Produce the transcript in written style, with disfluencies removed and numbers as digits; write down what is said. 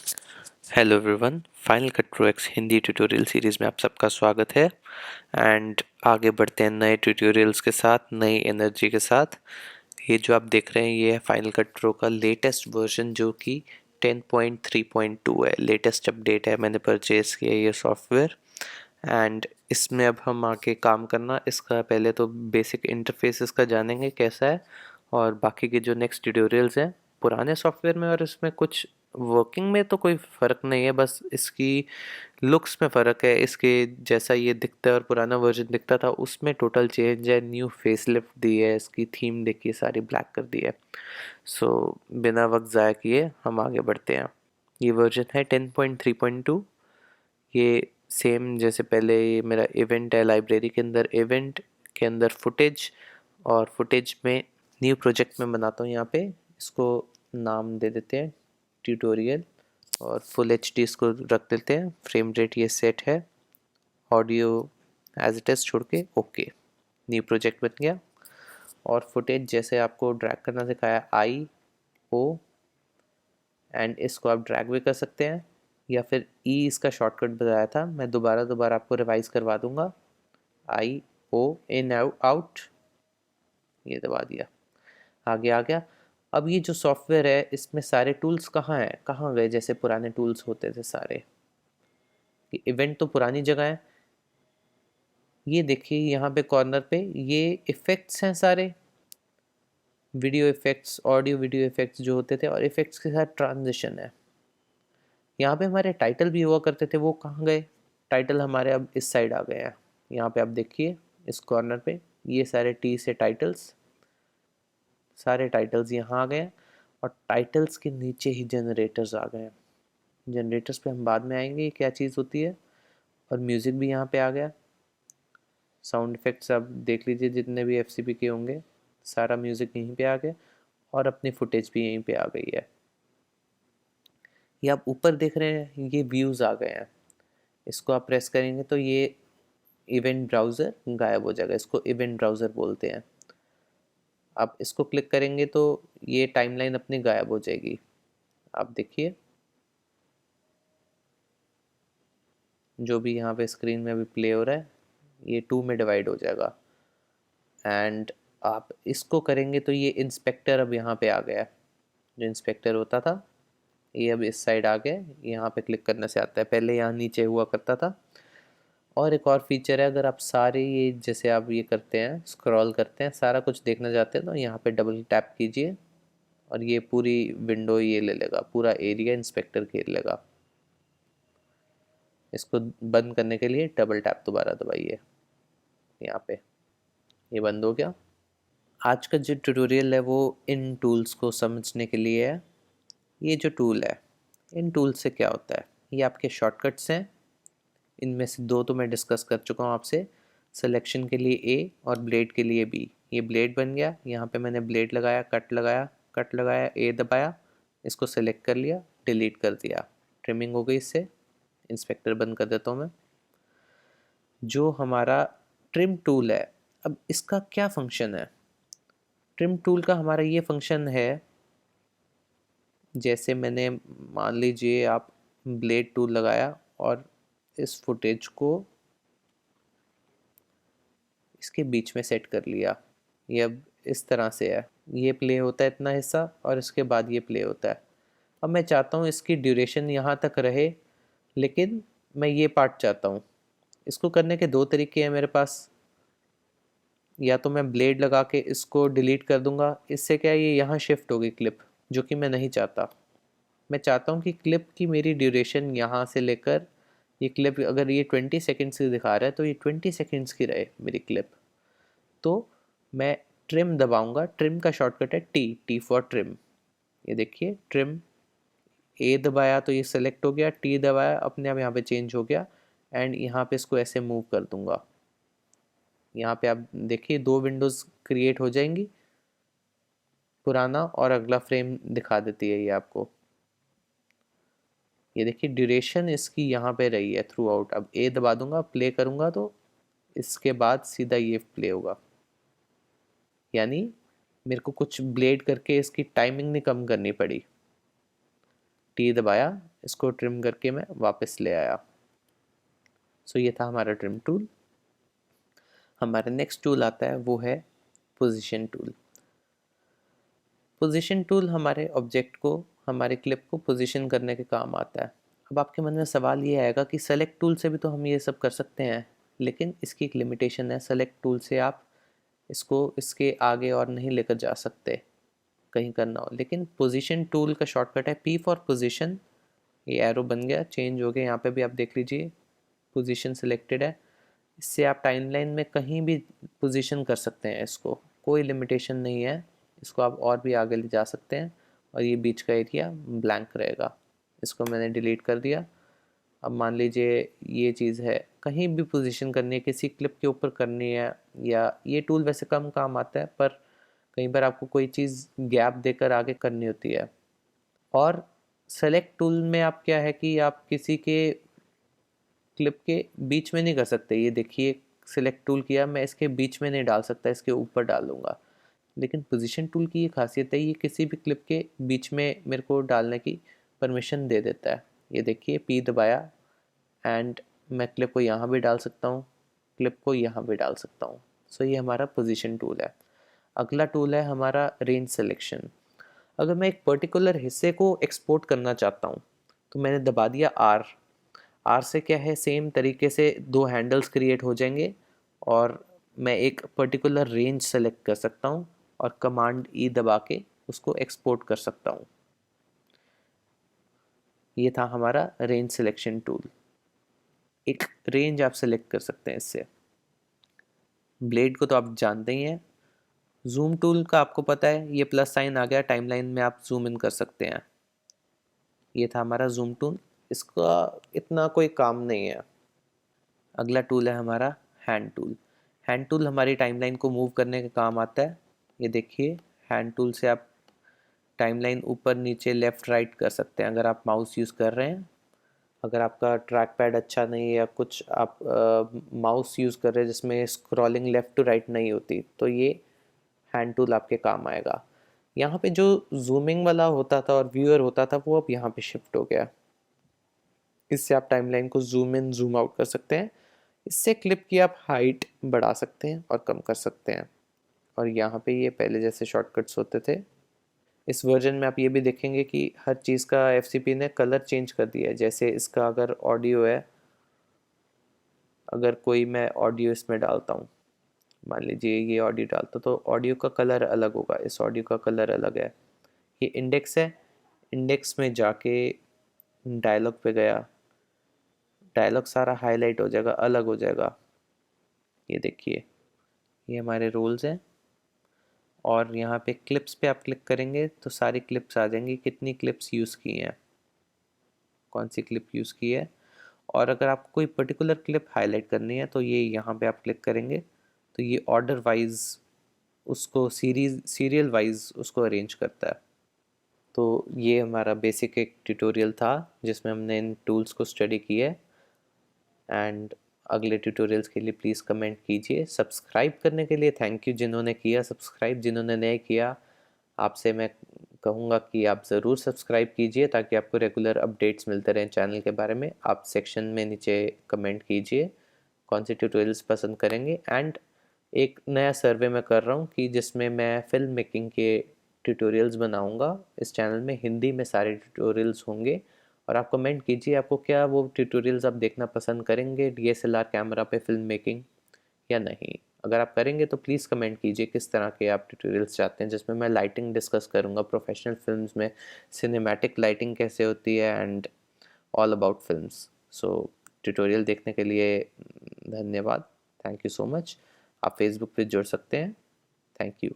Hello everyone, final cut pro x Hindi tutorial series में आप सबका स्वागत है। एंड आगे बढ़ते हैं नए ट्यूटोरियल्स के साथ, नई एनर्जी के साथ। ये जो आप देख रहे हैं ये है फाइनल कट प्रो का लेटेस्ट वर्जन जो कि 10.3.2 है। लेटेस्ट अपडेट है, मैंने परचेज़ किया ये सॉफ्टवेयर। एंड इसमें अब हम आके काम करना, इसका पहले तो बेसिक इंटरफेस इसका जानेंगे कैसा है, और बाकी के जो नेक्स्ट ट्यूटोरियल्स हैं पुराने सॉफ्टवेयर में और इसमें कुछ वर्किंग में तो कोई फ़र्क नहीं है, बस इसकी लुक्स में फ़र्क है। इसके जैसा ये दिखता है और पुराना वर्जन दिखता था उसमें टोटल चेंज है। न्यू फेसलिफ्ट दी है, इसकी थीम देखिए सारी ब्लैक कर दी है। सो बिना वक्त ज़ाया किए हम आगे बढ़ते हैं। ये वर्जन है 10.3.2। ये सेम जैसे पहले ये मेरा इवेंट है, लाइब्रेरी के अंदर इवेंट के अंदर फुटेज, और फुटेज में न्यू प्रोजेक्ट में बनाता हूँ। यहाँ पे इसको नाम दे देते हैं ट्यूटोरियल, और फुल एच डी इसको रख देते हैं। फ्रेम रेट ये सेट है, ऑडियो एज इट इज़ छोड़ के ओके। न्यू प्रोजेक्ट बन गया। और फुटेज जैसे आपको ड्रैग करना सिखाया, आई ओ, एंड इसको आप ड्रैग भी कर सकते हैं, या फिर ई इसका शॉर्टकट बताया था, मैं दोबारा दोबारा आपको रिवाइज करवा दूंगा। आई ओ, इन आउट, ये दबा दिया, आगे आ गया। अब ये जो सॉफ्टवेयर है इसमें सारे टूल्स कहाँ हैं, कहाँ गए जैसे पुराने टूल्स होते थे सारे। ये इवेंट तो पुरानी जगह है। ये देखिए यहाँ पे कॉर्नर पे ये इफ़ेक्ट्स हैं सारे, video effects, audio video effects जो होते थे, और इफ़ेक्ट्स के साथ ट्रांजिशन है। यहाँ पे हमारे टाइटल भी हुआ करते थे, वो कहाँ गए? टाइटल हमारे अब इस साइड आ गए हैं। यहाँ पे आप देखिए इस कॉर्नर पे ये सारे टी से टाइटल्स, सारे टाइटल्स यहाँ आ गए हैं, और टाइटल्स के नीचे ही जनरेटर्स आ गए हैं। जनरेटर्स पे हम बाद में आएंगे, ये क्या चीज़ होती है। और म्यूज़िक भी यहाँ पे आ गया। साउंड इफ़ेक्ट्स आप देख लीजिए, जितने भी FCP के होंगे सारा म्यूज़िक यहीं पे आ गया, और अपनी फुटेज भी यहीं पे आ गई है। ये आप ऊपर देख रहे हैं ये व्यूज़ आ गए हैं। इसको आप प्रेस करेंगे तो ये इवेंट ब्राउज़र गायब हो जाएगा। इसको इवेंट ब्राउज़र बोलते हैं। आप इसको क्लिक करेंगे तो ये टाइमलाइन अपनी गायब हो जाएगी। आप देखिए जो भी यहाँ पे स्क्रीन में अभी प्ले हो रहा है ये 2 में डिवाइड हो जाएगा। एंड आप इसको करेंगे तो ये इंस्पेक्टर अब यहाँ पे आ गया। जो इंस्पेक्टर होता था ये अब इस साइड आ गया। यहाँ पे क्लिक करने से आता है, पहले यहाँ नीचे हुआ करता था। और एक और फीचर है, अगर आप सारे ये जैसे आप ये करते हैं, स्क्रॉल करते हैं, सारा कुछ देखना चाहते हैं तो यहाँ पे डबल टैप कीजिए, और ये पूरी विंडो ये ले लेगा, पूरा एरिया इंस्पेक्टर घेर लेगा। इसको बंद करने के लिए डबल टैप दोबारा दबाइए, यहाँ पे ये बंद हो गया। आज का जो ट्यूटोरियल है वो इन टूल्स को समझने के लिए है। ये जो टूल है, इन टूल से क्या होता है, ये आपके शॉर्टकट्स हैं। इनमें से दो तो मैं डिस्कस कर चुका हूँ आपसे। सिलेक्शन के लिए ए और ब्लेड के लिए बी। ये ब्लेड बन गया, यहाँ पे मैंने ब्लेड लगाया, कट लगाया, कट लगाया, ए दबाया, इसको सेलेक्ट कर लिया, डिलीट कर दिया, ट्रिमिंग हो गई इससे। इंस्पेक्टर बंद कर देता हूँ मैं। जो हमारा ट्रिम टूल है, अब इसका क्या फंक्शन है। ट्रिम टूल का हमारा ये फंक्शन है, जैसे मैंने मान लीजिए आप ब्लेड टूल लगाया और इस फुटेज को इसके बीच में सेट कर लिया। ये अब इस तरह से है, ये प्ले होता है इतना हिस्सा, और इसके बाद ये प्ले होता है। अब मैं चाहता हूँ इसकी ड्यूरेशन यहाँ तक रहे, लेकिन मैं ये पार्ट चाहता हूँ। इसको करने के दो तरीके हैं मेरे पास। या तो मैं ब्लेड लगा के इसको डिलीट कर दूंगा, इससे क्या है ये यहाँ शिफ्ट होगी क्लिप, जो कि मैं नहीं चाहता। मैं चाहता हूँ कि क्लिप की मेरी ड्यूरेशन यहाँ से लेकर, ये क्लिप अगर ये 20 सेकेंड्स की दिखा रहा है तो ये 20 सेकेंड्स की रहे मेरी क्लिप। तो मैं ट्रिम दबाऊंगा, ट्रिम का शॉर्टकट है टी, टी फॉर ट्रिम। ये देखिए ट्रिम, ए दबाया तो ये सेलेक्ट हो गया, टी दबाया अपने आप यहाँ पे चेंज हो गया। एंड यहाँ पे इसको ऐसे मूव कर दूंगा। यहाँ पे आप देखिए दो विंडोज़ क्रिएट हो जाएंगी, पुराना और अगला फ्रेम दिखा देती है ये आपको। ये देखिए ड्यूरेशन इसकी यहाँ पे रही है थ्रू आउट। अब ए दबा दूंगा, प्ले करूँगा तो इसके बाद सीधा ये प्ले होगा। यानी मेरे को कुछ ब्लेड करके इसकी टाइमिंग नहीं कम करनी पड़ी। टी दबाया, इसको ट्रिम करके मैं वापस ले आया। सो ये था हमारा ट्रिम टूल। हमारा नेक्स्ट टूल आता है वो है पोजीशन टूल। पोजीशन टूल हमारे ऑब्जेक्ट को, हमारे क्लिप को पोजीशन करने के काम आता है। अब आपके मन में सवाल ये आएगा कि सेलेक्ट टूल से भी तो हम ये सब कर सकते हैं, लेकिन इसकी एक लिमिटेशन है। सेलेक्ट टूल से आप इसको इसके आगे और नहीं लेकर जा सकते कहीं करना हो। लेकिन पोजीशन टूल का शॉर्टकट है पी फॉर पोजीशन। ये एरो बन गया, चेंज हो गया, यहाँ पे भी आप देख लीजिए पोजीशन सिलेक्टेड है। इससे आप टाइमलाइन में कहीं भी पोजीशन कर सकते हैं इसको, कोई लिमिटेशन नहीं है। इसको आप और भी आगे ले जा सकते हैं और ये बीच का एरिया ब्लैंक रहेगा। इसको मैंने डिलीट कर दिया। अब मान लीजिए ये चीज़ है, कहीं भी पोजीशन करनी है, किसी क्लिप के ऊपर करनी है, या ये टूल वैसे कम काम आता है पर कई बार आपको कोई चीज़ गैप देकर आगे करनी होती है। और सेलेक्ट टूल में आप क्या है कि आप किसी के क्लिप के बीच में नहीं कर सकते। ये देखिए सिलेक्ट टूल किया, मैं इसके बीच में नहीं डाल सकता, इसके ऊपर डालूंगा। लेकिन पोजीशन टूल की ये खासियत है, ये किसी भी क्लिप के बीच में मेरे को डालने की परमिशन दे देता है। ये देखिए पी दबाया एंड मैं क्लिप को यहाँ भी डाल सकता हूँ, क्लिप को यहाँ भी डाल सकता हूँ। सो ये हमारा पोजीशन टूल है। अगला टूल है हमारा रेंज सिलेक्शन। अगर मैं एक पर्टिकुलर हिस्से को एक्सपोर्ट करना चाहता हूँ तो मैंने दबा दिया आर। आर से क्या है, सेम तरीके से दो हैंडल्स क्रिएट हो जाएंगे और मैं एक पर्टिकुलर रेंज सेलेक्ट कर सकता हूँ और कमांड ई दबा के उसको एक्सपोर्ट कर सकता हूँ। ये था हमारा रेंज सिलेक्शन टूल। एक रेंज आप सेलेक्ट कर सकते हैं इससे। ब्लेड को तो आप जानते ही हैं। जूम टूल का आपको पता है, ये प्लस साइन आ गया, टाइमलाइन में आप जूम इन कर सकते हैं। ये था हमारा जूम टूल, इसका इतना कोई काम नहीं है। अगला टूल है हमारा हैंड टूल। हैंड टूल हमारी टाइमलाइन को मूव करने के काम आता है। ये देखिए हैंड टूल से आप टाइमलाइन ऊपर नीचे लेफ़्ट राइट कर सकते हैं अगर आप माउस यूज़ कर रहे हैं। अगर आपका ट्रैक पैड अच्छा नहीं है या कुछ आप माउस यूज़ कर रहे हैं जिसमें स्क्रॉलिंग लेफ़्ट टू राइट नहीं होती, तो ये हैंड टूल आपके काम आएगा। यहाँ पे जो जूमिंग वाला होता था और व्यूअर होता था वो अब यहाँ पे शिफ्ट हो गया। इससे आप टाइमलाइन को जूम इन जूम आउट कर सकते हैं। इससे क्लिप की आप हाइट बढ़ा सकते हैं और कम कर सकते हैं। और यहाँ पे ये पहले जैसे शॉर्टकट्स होते थे। इस वर्जन में आप ये भी देखेंगे कि हर चीज़ का एफसीपी ने कलर चेंज कर दिया है। जैसे इसका अगर ऑडियो है, अगर कोई मैं ऑडियो इसमें डालता हूँ, मान लीजिए ये ऑडियो डालता तो ऑडियो का कलर अलग होगा, इस ऑडियो का कलर अलग है। ये इंडेक्स है, इंडेक्स में जाके डायलॉग पे गया, डायलॉग सारा हाईलाइट हो जाएगा, अलग हो जाएगा। ये देखिए ये हमारे रोल्स हैं। और यहाँ पे क्लिप्स पे आप क्लिक करेंगे तो सारी क्लिप्स आ जाएंगी, कितनी क्लिप्स यूज़ की हैं, कौन सी क्लिप यूज़ की है। और अगर आपको कोई पर्टिकुलर क्लिप हाईलाइट करनी है तो ये यहाँ पे आप क्लिक करेंगे तो ये ऑर्डर वाइज उसको सीरियल वाइज उसको अरेंज करता है। तो ये हमारा बेसिक एक ट्यूटोरियल था जिसमें हमने इन टूल्स को स्टडी किया है। एंड अगले ट्यूटोरियल्स के लिए प्लीज़ कमेंट कीजिए। सब्सक्राइब करने के लिए थैंक यू जिन्होंने किया सब्सक्राइब, जिन्होंने नहीं किया आपसे मैं कहूँगा कि आप ज़रूर सब्सक्राइब कीजिए ताकि आपको रेगुलर अपडेट्स मिलते रहें चैनल के बारे में। आप सेक्शन में नीचे कमेंट कीजिए कौन से ट्यूटोरियल्स पसंद करेंगे। एंड एक नया सर्वे मैं कर रहा हूँ कि जिसमें मैं फिल्म मेकिंग के ट्यूटोरियल्स बनाऊँगा। इस चैनल में हिंदी में सारे ट्यूटोरियल्स होंगे और आप कमेंट कीजिए आपको क्या वो ट्यूटोरियल्स आप देखना पसंद करेंगे डीएसएलआर कैमरा पे फिल्म मेकिंग या नहीं। अगर आप करेंगे तो प्लीज़ कमेंट कीजिए किस तरह के आप ट्यूटोरियल्स चाहते हैं जिसमें मैं लाइटिंग डिस्कस करूँगा, प्रोफेशनल फिल्म्स में सिनेमैटिक लाइटिंग कैसे होती है and all about films. So tutorial देखने के लिए धन्यवाद, थैंक यू सो मच। आप फेसबुक पे जुड़ सकते हैं। Thank you.